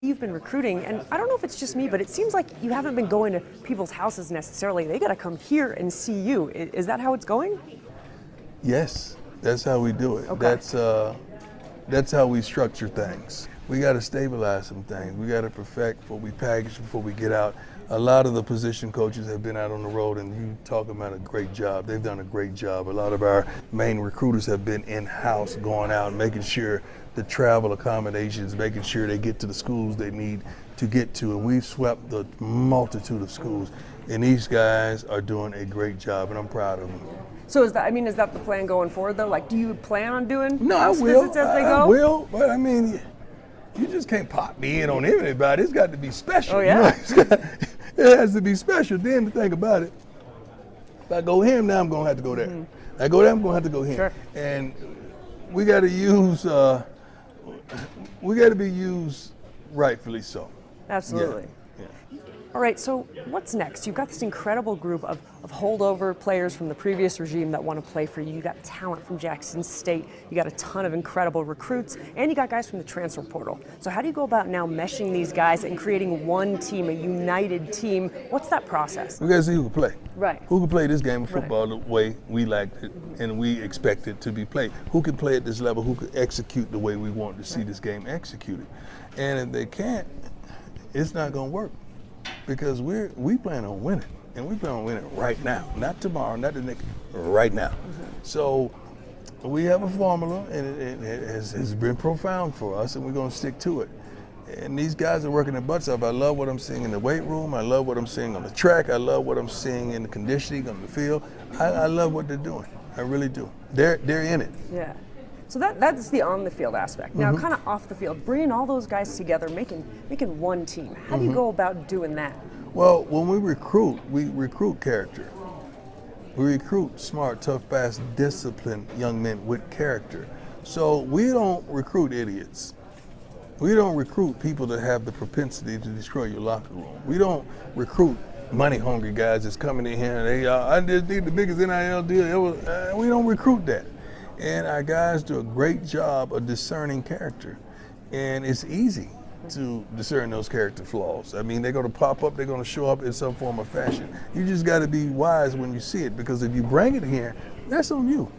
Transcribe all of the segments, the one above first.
You've been recruiting, and I don't know if it's just me, but it seems like you haven't been going to people's houses necessarily. They got to come here and see you. Is that how it's going? Yes, that's how we do it. Okay. That's how we structure things. We got to stabilize some things. We got to perfect what we package before we get out. A lot of the position coaches have been out on the road, and you talk about a great job. They've done a great job. A lot of our main recruiters have been in-house, going out and making sure the travel accommodations, making sure they get to the schools they need to get to. And we've swept the multitude of schools, and these guys are doing a great job, and I'm proud of them. So is that the plan going forward though? Like, do you plan on doing No, house I will. visits as they go? I will, but I mean, you just can't pop me in on everybody. It's got to be special. Oh yeah. It has to be special. Then to think about it, if I go here now, I'm gonna have to go there. Mm-hmm. I go there, I'm gonna have to go here. Sure. And we got to be used rightfully so. Absolutely. Yeah. All right, so what's next? You've got this incredible group of holdover players from the previous regime that want to play for you. You got talent from Jackson State. You got a ton of incredible recruits, and you got guys from the transfer portal. So how do you go about now meshing these guys and creating one team, a united team? What's that process? We got to see who can play. Right. Who can play this game of football the way we like it and we expect it to be played? Who can play at this level? Who can execute the way we want to see this game executed? And if they can't, it's not going to work. Because we plan on winning, and we plan on winning right now, not tomorrow, not the next, right now. So we have a formula, and it has been profound for us, and we're going to stick to it. And these guys are working their butts off. I love what I'm seeing in the weight room. I love what I'm seeing on the track. I love what I'm seeing in the conditioning on the field. I love what they're doing. I really do. They're in it. Yeah. So that's the on the field aspect. Now, kind of off the field, bringing all those guys together, making one team. How do you go about doing that? Well, when we recruit character. We recruit smart, tough, fast, disciplined young men with character. So we don't recruit idiots. We don't recruit people that have the propensity to destroy your locker room. We don't recruit money-hungry guys that's coming in here and I just need the biggest NIL deal. We don't recruit that. And our guys do a great job of discerning character. And it's easy to discern those character flaws. I mean, they're going to pop up, they're going to show up in some form or fashion. You just got to be wise when you see it, because if you bring it here, that's on you.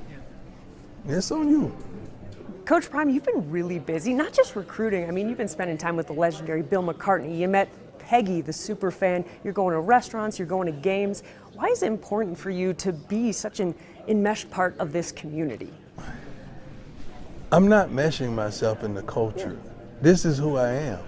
That's on you. Coach Prime, you've been really busy, not just recruiting. I mean, you've been spending time with the legendary Bill McCartney. You met Peggy, the super fan. You're going to restaurants, you're going to games. Why is it important for you to be such an enmeshed part of this community? I'm not meshing myself in the culture. This is who I am.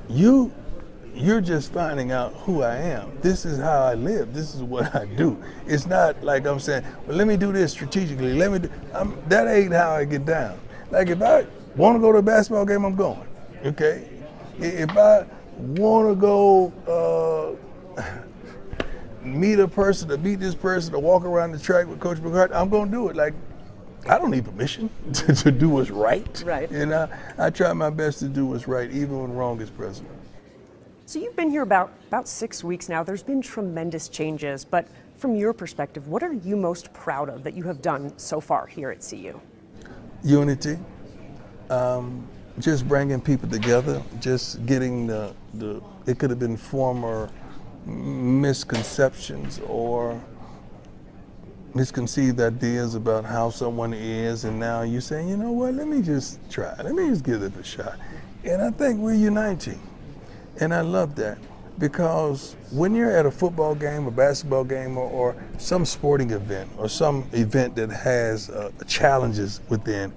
You're just finding out who I am. This is how I live. This is what I do. It's not like I'm saying, well, let me do this strategically. That ain't how I get down. Like, if I want to go to a basketball game, I'm going. Okay? If I want to go meet a person, to meet this person, to walk around the track with Coach McCartney, I'm going to do it. Like, I don't need permission to do what's right. Right. And I try my best to do what's right, even when wrong is present. So you've been here about 6 weeks now. There's been tremendous changes, but from your perspective, what are you most proud of that you have done so far here at CU? Unity, just bringing people together, just getting it could have been former misconceptions or misconceived ideas about how someone is, and now you're saying, you know what, let me just try, let me just give it a shot. And I think we're uniting, and I love that, because when you're at a football game, a basketball game, or some sporting event, or some event that has challenges within,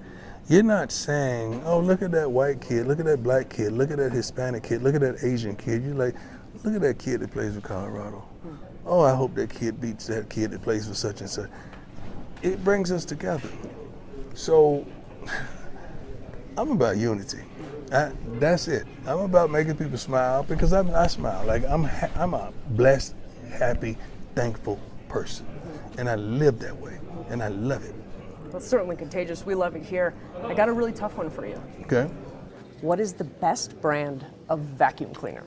you're not saying, oh, look at that white kid, look at that black kid, look at that Hispanic kid, look at that Asian kid. You're like, look at that kid that plays for Colorado. Oh, I hope that kid beats that kid that plays for such and such. It brings us together. So I'm about unity. That's it. I'm about making people smile, because I smile. Like, I'm a blessed, happy, thankful person. And I live that way, and I love it. Well, it's certainly contagious. We love it here. I got a really tough one for you. Okay. What is the best brand of vacuum cleaner?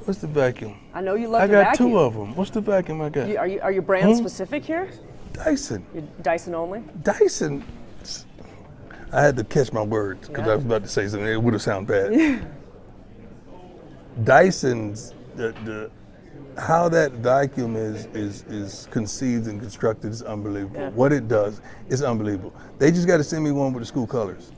What's the vacuum? I know you love I to got vacuum. 2 of them. What's the vacuum I got? Are you brand specific here? Dyson. You're Dyson only? Dyson. I had to catch my words, because I was about to say something. It would have sounded bad. Dyson's how that vacuum is conceived and constructed is unbelievable. Yeah. What it does is unbelievable. They just got to send me one with the school colors.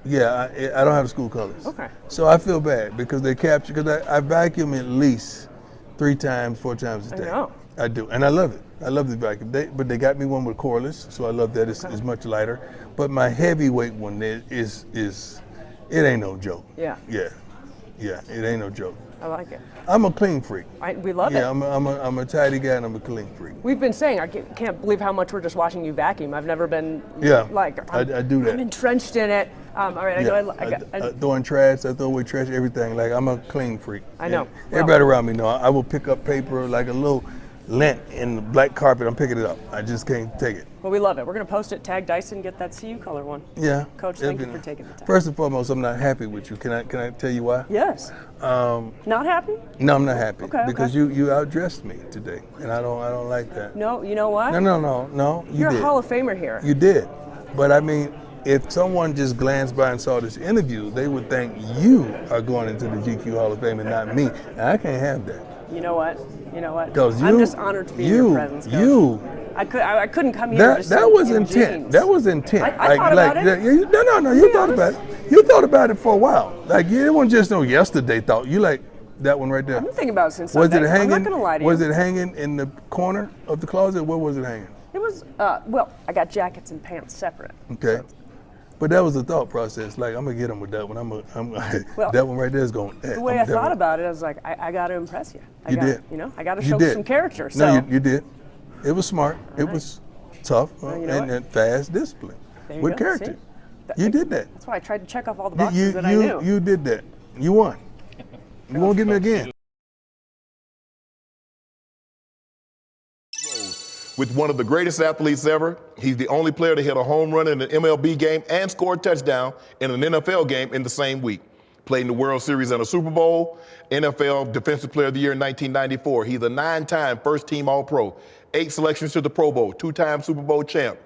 Yeah, I don't have the school colors. Okay. So I feel bad because they capture, because I vacuum at least 3 times, 4 times a day. I know. I do, and I love it. I love the vacuum. But they got me one with cordless, so I love that. It's much lighter. But my heavyweight one is it ain't no joke. Yeah. Yeah, it ain't no joke. I like it. I'm a clean freak. We love it. Yeah, I'm a tidy guy and I'm a clean freak. We've been saying, I can't believe how much we're just watching you vacuum. I've never been like, I do that. I'm entrenched in it. All right, I throwing trash, I throw away trash, everything. Like, I'm a clean freak. I know. And everybody around me know. I will pick up paper, like a little lint in the black carpet, I'm picking it up. I just can't take it. Well, we love it. We're going to post it, tag Dyson, get that CU color one. Yeah. Coach, thank you for taking the time. First and foremost, I'm not happy with you. Can I tell you why? Yes. Not happy? No, I'm not happy. Okay. Because you outdressed me today, and I don't like that. No, you know what? No. You're did. a Hall of Famer here. You did. But I mean, if someone just glanced by and saw this interview, they would think you are going into the GQ Hall of Fame and not me. And I can't have that. You know what? I'm just honored to be in your presence, Coach. I couldn't come here. That was intent. That was intent. I thought about it. No. You thought about it. You thought about it for a while. Like, you didn't just know yesterday thought. You like that one right there. I've been thinking about it since Was Sunday. it hanging? I'm not going to lie to you. Was it hanging in the corner of the closet? Where was it hanging? It was, well, I got jackets and pants separate. Okay. So. But that was the thought process. Like, I'm gonna get him with that one. Well, that one right there is going. The way I thought about it, I was like, I got to impress you. I got to show some character. So. No, you did. It was smart. It was tough and fast discipline with character. You did that. That's why I tried to check off all the boxes that I knew. You did that. You won. You won't get me again. With one of the greatest athletes ever, he's the only player to hit a home run in an MLB game and score a touchdown in an NFL game in the same week. Played in the World Series and a Super Bowl, NFL Defensive Player of the Year in 1994. He's a 9-time first-team All-Pro, 8 selections to the Pro Bowl, 2-time Super Bowl champ,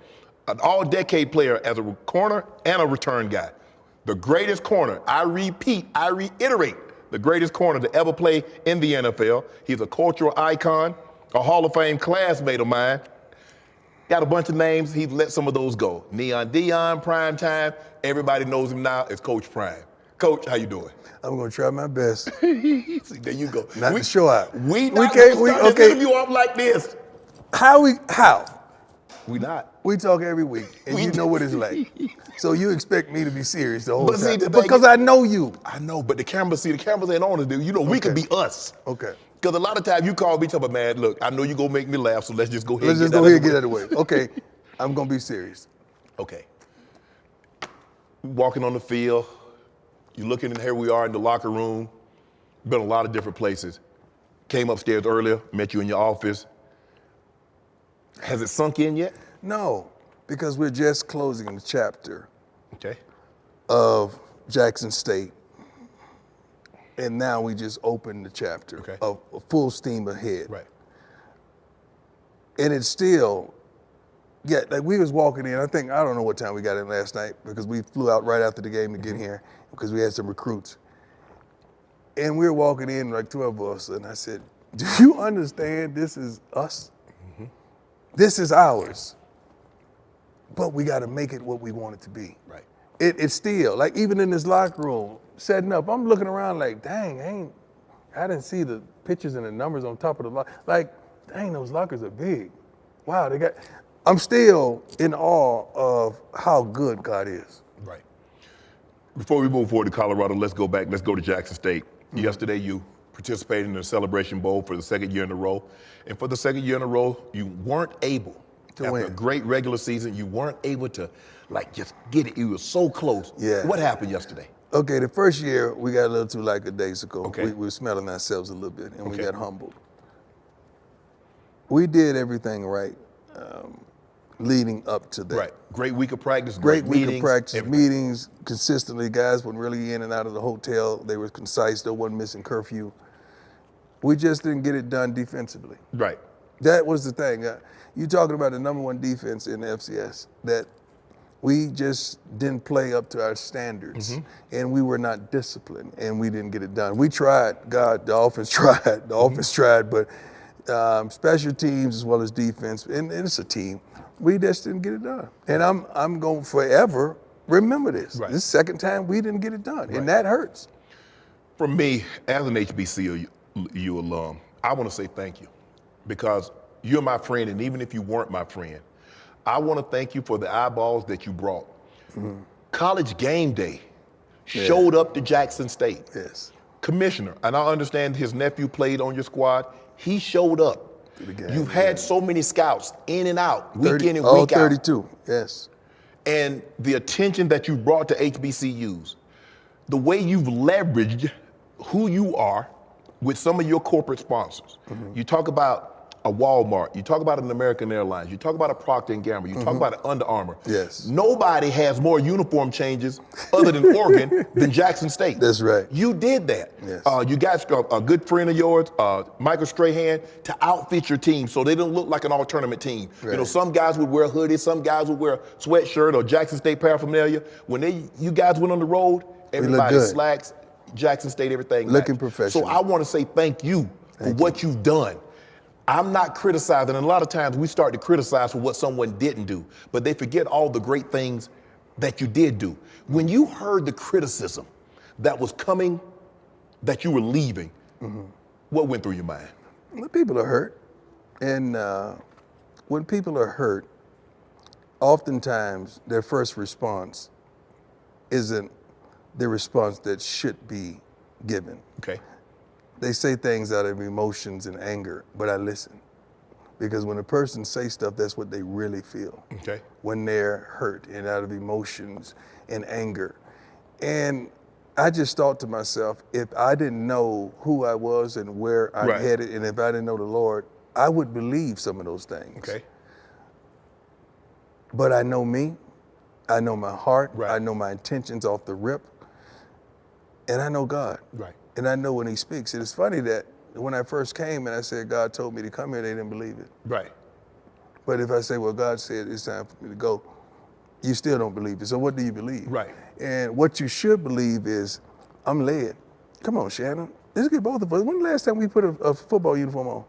an all-decade player as a corner and a return guy. The greatest corner, I reiterate, the greatest corner to ever play in the NFL. He's a cultural icon, a Hall of Fame classmate of mine. Got a bunch of names, he's let some of those go. Neon Dion, Prime Time, everybody knows him now as Coach Prime. Coach, how you doing? I'm gonna try my best. See, there you go. Not to show out. We can't start this interview off like this. How? We not. We talk every week, and you know what it's like. So you expect me to be serious the whole time. Because I know you. I know, but the cameras ain't on us, dude. You know, we could be us. Okay. Because a lot of times you call me, tell me, man, look, I know you're going to make me laugh, so let's just go ahead and get that out of the way. Okay, I'm going to be serious. Okay. Walking on the field, you're looking, and here we are in the locker room. Been a lot of different places. Came upstairs earlier, met you in your office. Has it sunk in yet? No, because we're just closing the chapter of Jackson State. And now we just opened the chapter of full steam ahead. Right. And it's still, like we was walking in, I don't know what time we got in last night because we flew out right after the game to get here because we had some recruits. And we were walking in, like 12 of us, and I said, do you understand this is us? Mm-hmm. This is ours. But we got to make it what we want it to be. Right. It's still, like even in this locker room, setting up, I'm looking around like, dang, I didn't see the pictures and the numbers on top of the locker. Like, dang, those lockers are big. Wow, I'm still in awe of how good God is. Right. Before we move forward to Colorado, let's go to Jackson State. Mm-hmm. Yesterday, you participated in the Celebration Bowl for the second year in a row. And for the second year in a row, you weren't able to win. After a great regular season, you weren't able to, just get it. You were so close. Yeah. What happened yesterday? Okay, the first year, we got a little too lackadaisical. Okay. We were smelling ourselves a little bit, and we got humbled. We did everything right leading up to that. Right. Great week of practice, great week meetings, of practice, everything. Meetings, consistently. Guys went really in and out of the hotel. They were concise. There wasn't missing curfew. We just didn't get it done defensively. Right. That was the thing. You talking about the #1 defense in the FCS that We just didn't play up to our standards, and we were not disciplined, and we didn't get it done. We tried. God, the offense tried. The offense tried, but special teams as well as defense, and it's a team. We just didn't get it done. And I'm going to forever remember this. Right. This is the second time we didn't get it done, and that hurts. For me, as an HBCU alum, I want to say thank you, because you're my friend, and even if you weren't my friend, I want to thank you for the eyeballs that you brought. College game day showed up to Jackson State. Yes. Commissioner, and I understand his nephew played on your squad, he showed up. You've had so many scouts in and out, week in and week out. 32, yes. And the attention that you brought to HBCUs, the way you've leveraged who you are with some of your corporate sponsors. You talk about a Walmart, you talk about an American Airlines, you talk about a Procter & Gamble, you talk about an Under Armour. Yes. Nobody has more uniform changes other than Oregon than Jackson State. That's right. You did that. Yes. You got a good friend of yours, Michael Strahan, to outfit your team so they don't look like an all-tournament team. Right. You know, some guys would wear hoodies, some guys would wear a sweatshirt or Jackson State paraphernalia. When you guys went on the road, everybody slacks, Jackson State, everything. Looking matched. professional. So I want to say thank you for what you've done. I'm not criticizing, and a lot of times we start to criticize for what someone didn't do, but they forget all the great things that you did do. When you heard the criticism that was coming, that you were leaving, what went through your mind? The people are hurt, and when people are hurt, oftentimes their first response isn't the response that should be given. Okay. They say things out of emotions and anger, but I listen. Because when a person says stuff, that's what they really feel. Okay. When they're hurt and out of emotions and anger. And I just thought to myself, if I didn't know who I was and where I'm headed, and if I didn't know the Lord, I would believe some of those things. Okay. But I know me, I know my heart, Right. I know my intentions off the rip, and I know God. Right. And I know when he speaks. It's funny that when I first came and I said, God told me to come here, they didn't believe it. Right. But if I say, well, God said it's time for me to go, you still don't believe it. So what do you believe? Right. And what you should believe is, I'm led. Come on, Shannon. Let's get both of us. When the last time we put a football uniform on?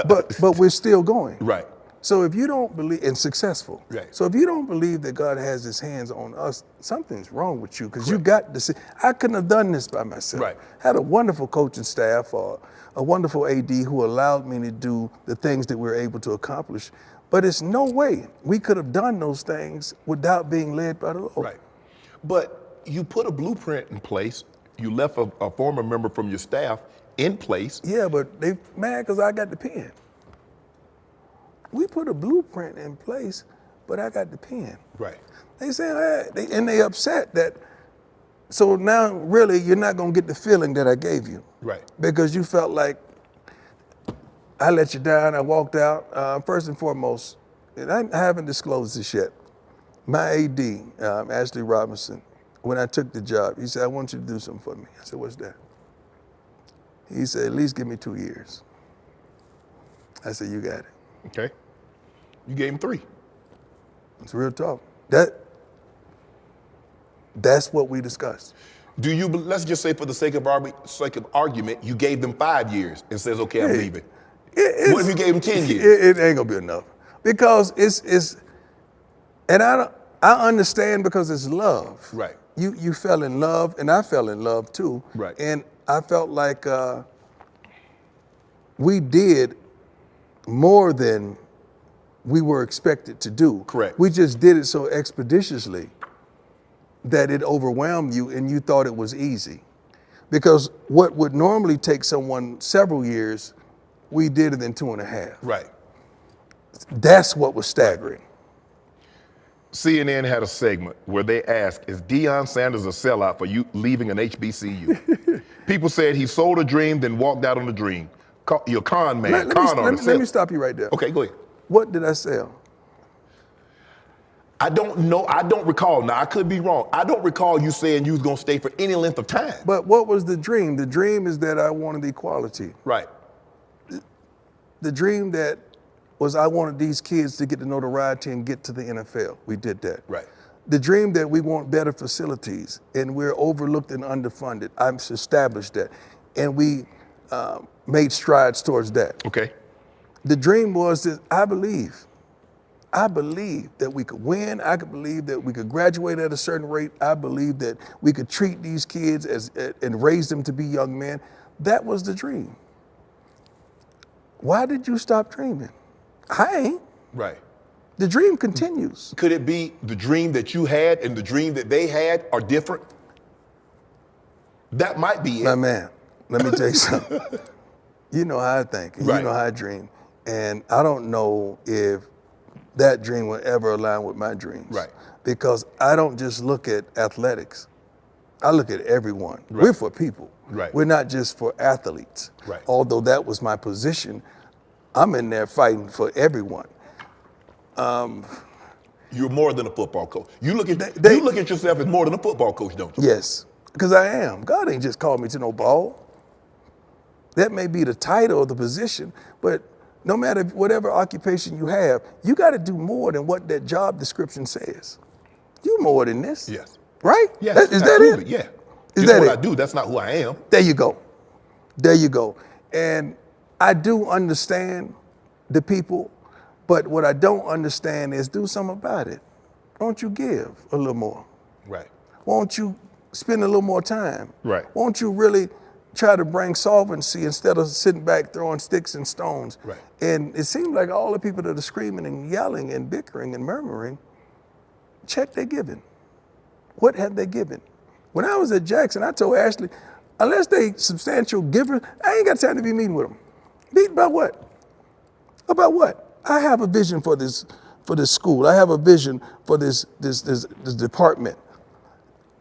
but we're still going. Right. So if you don't believe, and successful. Right. So if you don't believe that God has his hands on us, something's wrong with you, because you got to see, I couldn't have done this by myself. Right. Had a wonderful coaching staff or a wonderful AD who allowed me to do the things that we were able to accomplish. But it's no way we could have done those things without being led by the Lord. Right. But you put a blueprint in place. You left a former member from your staff in place. Yeah, but they mad because I got the pen. We put a blueprint in place, but I got the pen. Right. They say, they upset that, so now really you're not gonna get the feeling that I gave you. Right. Because you felt like I let you down, I walked out. First and foremost, and I haven't disclosed this yet, my AD, Ashley Robinson, when I took the job, he said, I want you to do something for me. I said, what's that? He said, at least give me 2 years. I said, you got it. Okay. You gave him 3. It's real talk. That's what we discussed. Do you, let's just say for the sake of argument, you gave them 5 years and says, okay, I'm leaving. What if you gave him 10 years? It ain't gonna be enough. Because it's and I understand, because it's love. Right. You fell in love, and I fell in love too. Right. And I felt like we did more than we were expected to do. Correct. We just did it so expeditiously that it overwhelmed you and you thought it was easy. Because what would normally take someone several years, we did it in 2.5. Right. That's what was staggering. CNN had a segment where they asked, is Deion Sanders a sellout for you leaving an HBCU? People said he sold a dream, then walked out on the dream. You're a con man, Let me stop you right there. Okay, go ahead. What did I sell? I don't know. I don't recall. Now, I could be wrong. I don't recall you saying you was going to stay for any length of time. But what was the dream? The dream is that I wanted equality. Right. The dream that was I wanted these kids to get the notoriety and get to the NFL. We did that. Right. The dream that we want better facilities and we're overlooked and underfunded. I've established that. And we made strides towards that. Okay. The dream was that I believe that we could win. I could believe that we could graduate at a certain rate. I believe that we could treat these kids and raise them to be young men. That was the dream. Why did you stop dreaming? I ain't. Right. The dream continues. Could it be the dream that you had and the dream that they had are different? That might be it. My man, let me tell you something. You know how I think, and Right. you know how I dream. And I don't know if that dream will ever align with my dreams. Right. Because I don't just look at athletics. I look at everyone. Right. We're for people. Right. We're not just for athletes. Right. Although that was my position, I'm in there fighting for everyone. You're more than a football coach. You look at They- you look at yourself as more than a football coach, don't you? Yes, because I am. God ain't just called me to no ball. That may be the title or the position, but no matter whatever occupation you have, you got to do more than what that job description says. You more than this. Yes. Right? Yes. Is that absolutely. it? Yeah. Is It's that what it? I do. That's not who I am. There you go. There you go. And I do understand the people, but what I don't understand is do something about it. Won't you give a little more? Right. Won't you spend a little more time? Right. Won't you really try to bring solvency instead of sitting back throwing sticks and stones? Right. And it seems like all the people that are screaming and yelling and bickering and murmuring, check their giving. What have they given? When I was at Jackson, I told Ashley, unless they substantial givers, I ain't got time to be meeting with them. Meet about what? About what? I have a vision for this school. I have a vision for this department.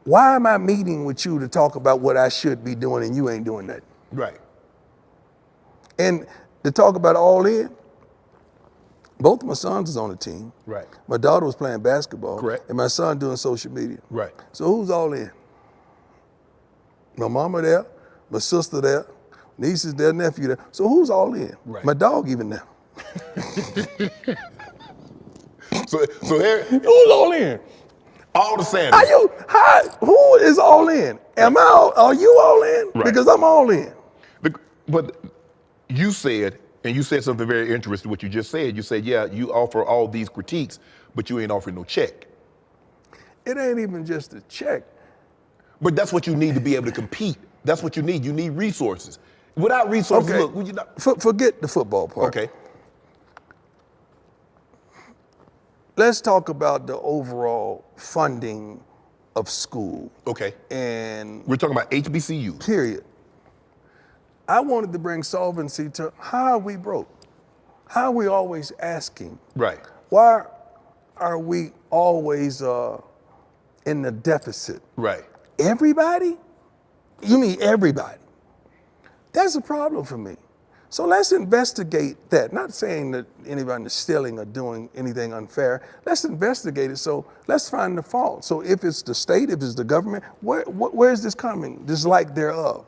Why am I meeting with you to talk about what I should be doing and you ain't doing that? Right. And to talk about all in, both of my sons is on the team. Right. My daughter was playing basketball. Correct. And my son doing social media. Right. So who's all in? My mama there, my sister there, nieces there, nephew there. So who's all in? Right. My dog even there. So here, Who's all in? all the Sanders. Who is all in? Are you all in? Right. Because I'm all in. But you said something very interesting, what you just said. You said, yeah, you offer all these critiques, but you ain't offering no check. It ain't even just a check. But that's what you need to be able to compete. That's what you need. You need resources. Without resources, Okay. look, would you not? Forget the football part. Okay. Let's talk about the overall funding of school. Okay. And We're talking about HBCUs. period. I wanted to bring solvency to how are we broke? How are we always asking? Right. Why are we always in the deficit? Right. Everybody? You mean everybody? That's a problem for me. So let's investigate that. Not saying that anybody is stealing or doing anything unfair. Let's investigate it. So let's find the fault. So if it's the state, if it's the government, where is this coming? This lack thereof.